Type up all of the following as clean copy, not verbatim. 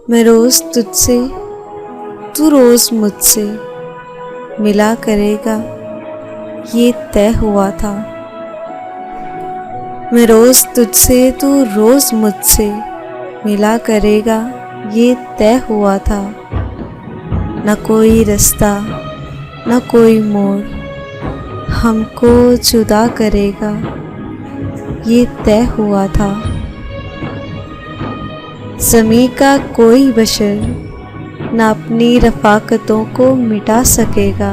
मैं रोज़ तुझसे, तू रोज़ मुझसे मिला करेगा, ये तय हुआ था। मैं रोज़ तुझसे, तू रोज़ मुझसे मिला करेगा, ये तय हुआ था। न कोई रास्ता, न कोई मोड़ हमको जुदा करेगा, ये तय हुआ था। ज़मीं का कोई बशर न अपनी रफ़ाकतों को मिटा सकेगा,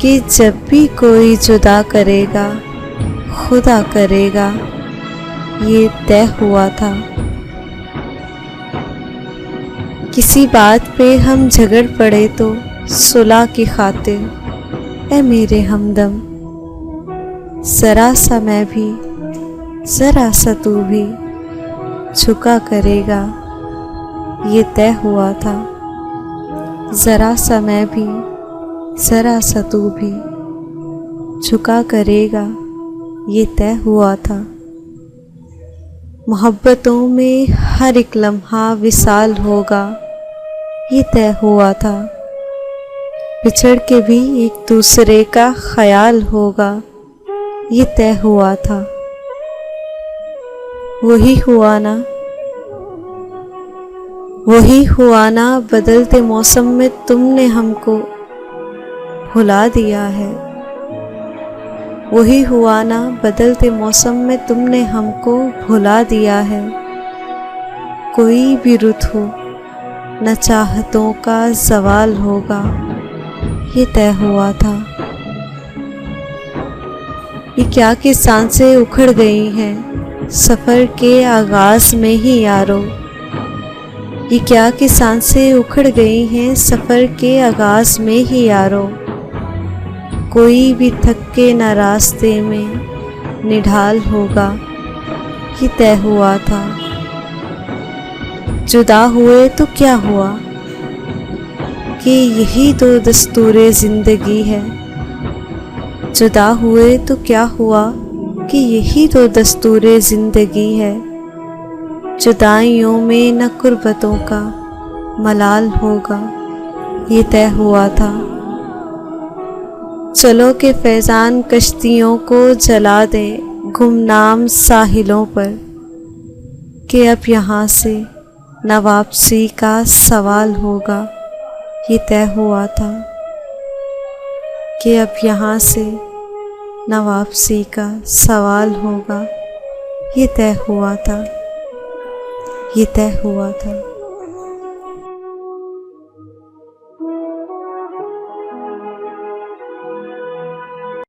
कि जब भी कोई जुदा करेगा खुदा करेगा, ये तय हुआ था। किसी बात पे हम झगड़ पड़े तो सुलह की खातिर, ऐ मेरे हमदम ज़रा सा मैं भी, ज़रा सा तू भी झुका करेगा, ये तय हुआ था। ज़रा सा मैं भी, ज़रा सा तू भी झुका करेगा, ये तय हुआ था। मोहब्बतों में हर एक लम्हा विसाल होगा, ये तय हुआ था। बिछड़ के भी एक दूसरे का ख्याल होगा, ये तय हुआ था। वही हुआ ना, वही हुआ ना, बदलते मौसम में तुमने हमको भुला दिया है। वही हुआ ना, बदलते मौसम में तुमने हमको भुला दिया है। कोई भी रुत हो न चाहतों का ज़वाल होगा, ये तय हुआ था। ये क्या कि सांसें उखड़ गई हैं सफ़र के आगाज़ में ही यारो। ये क्या कि सांसें उखड़ गई हैं सफ़र के आगाज़ में ही यारो। कोई भी थक के न रास्ते में निढाल होगा, ये तय हुआ था। जुदा हुए तो क्या हुआ, कि यही तो दस्तूरे ज़िंदगी है। जुदा हुए तो क्या हुआ, कि यही तो दस्तूरे ज़िंदगी है। जुदाइयों में न कुर्बतों का मलाल होगा, ये तय हुआ था। चलो के फैज़ान कश्तियों को जला दें गुमनाम साहिलों पर, कि अब यहाँ से न वापसी का सवाल होगा, ये तय हुआ था। कि अब यहाँ से न वापसी का सवाल होगा, ये तय हुआ था, ये तय हुआ था।